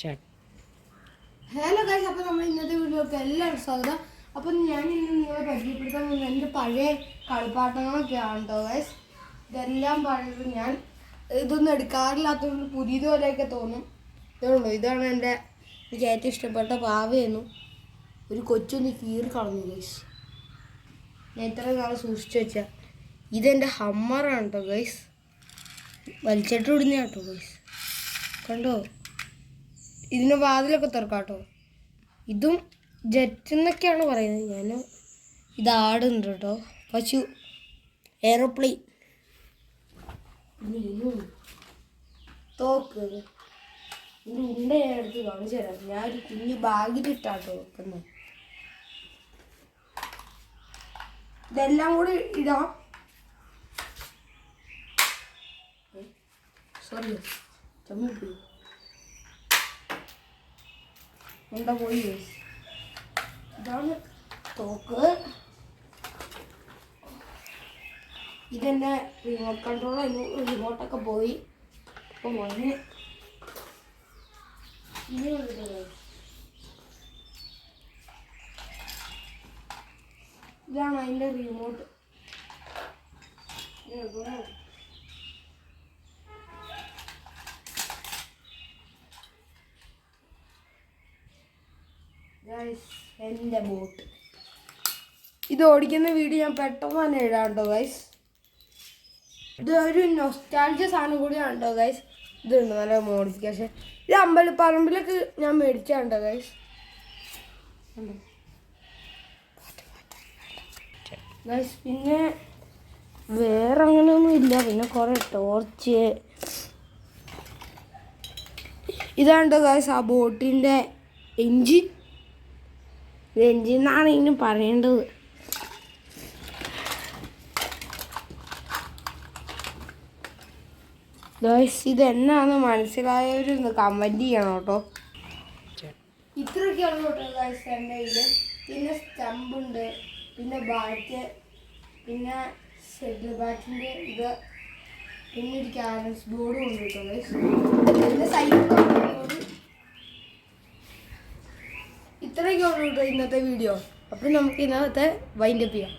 Hello guys, അപ്പോൾ നമ്മൾ ഇന്നത്തെ വീഡിയോക്ക് എല്ലാവരും സ്വാഗതം. അപ്പോൾ ഞാൻ ഇന്ന് നിങ്ങളെ പരിചയപ്പെടുത്താൻ പോകുന്നത് എൻ്റെ പഴയ കളിപ്പാട്ടങ്ങളൊക്കെയാണ് കേട്ടോ ഗൈസ്. ഇതെല്ലാം പഴയത് ഞാൻ ഇതൊന്നും എടുക്കാറില്ലാത്തതുകൊണ്ട് പുതിയതുപോലെയൊക്കെ തോന്നും. ഇതുണ്ടോ, ഇതാണ് എനിക്ക് ഏറ്റവും ഇഷ്ടപ്പെട്ട പാവയെന്നു. ഒരു കൊച്ചൊന്ന് കീറി കളഞ്ഞു ഗൈസ്. ഞാൻ ഇത്ര നാളെ സൂക്ഷിച്ചു വെച്ചാൽ ഇതെൻ്റെ ഹമ്മറാണ് കേട്ടോ ഗൈസ്. വലിച്ചിട്ട് ഇടുന്ന കേട്ടോ ഗൈസ്. കണ്ടോ, ഇതിന് വാതിലൊക്കെ തുറക്കാം കേട്ടോ. ഇതും ജെറ്റ് എന്നൊക്കെയാണ് പറയുന്നത്. ഞാൻ ഇതാടുന്നുണ്ട് കേട്ടോ. പശു, എയറോപ്ലെയിൻ, തോക്ക്. ഇതിൻ്റെ ഉണ്ട ഞാൻ എടുത്ത് കാണിച്ചു തരാം. ഞാനൊരു കുഞ്ഞ് ബാഗിലിട്ടാട്ടോ വെക്കുന്നത്. ഇതെല്ലാം കൂടി ഇടാം. സോറി, ചമ്മിപ്പോയി. എന്താ പോയി, ഇതാണ് തോക്ക്. ഇതെൻ്റെ റിമോട്ട് കൺട്രോളർ. റിമോട്ടൊക്കെ പോയി. അപ്പോൾ മോനെ ഇനി ഇതാണ് അതിൻ്റെ റിമോട്ട്. എൻ്റെ ബോട്ട്. ഇത് ഓടിക്കുന്ന വീഡിയോ ഞാൻ പെട്ടെന്ന് തന്നെ ഇടാം കേട്ടോ ഗൈസ്. ഇതൊരു നൊസ്റ്റാൾജിയ സാധനം കൂടിയാണ് കേട്ടോ ഗൈസ്. ഇതുണ്ട് നല്ല മോഡിഫിക്കേഷൻ. ഇത് അമ്പലപ്പറമ്പിലൊക്കെ ഞാൻ മേടിച്ചാണ് കേട്ടോ ഗൈസ്. ഗൈസ് പിന്നെ വേറെ അങ്ങനെയൊന്നും ഇല്ല. പിന്നെ കുറേ ടോർച്ച്. ഇതാണ് കേട്ടോ ഗൈസ് ആ ബോട്ടിൻ്റെ എൻജിൻ. എൻജിൻ എന്നാണ് ഇതിന് പറയേണ്ടത്. ഗൈസ് ഇതെന്നാന്ന് മനസ്സിലായവരൊന്ന് കമൻറ്റ് ചെയ്യണം കേട്ടോ. ഇത്രയൊക്കെയാണ് കേട്ടോ ഗൈസ് എൻ്റെ കയ്യിൽ. പിന്നെ സ്റ്റമ്പുണ്ട്, പിന്നെ ബാറ്റ്, പിന്നെ ഷട്ടിൽ ബാറ്റിൻ്റെ ഇത്, പിന്നെ ഒരു ക്യാരംസ് ബോർഡും ഉണ്ട് കേട്ടോ ഗൈസ്. പിന്നെ സൈക്കിൾ. ഇത്രയൊക്കെ ഉള്ളൂ കേട്ടോ ഇന്നത്തെ വീഡിയോ. അപ്പം നമുക്ക് ഇന്നത്തെ വൈൻഡപ്പ് ചെയ്യാം.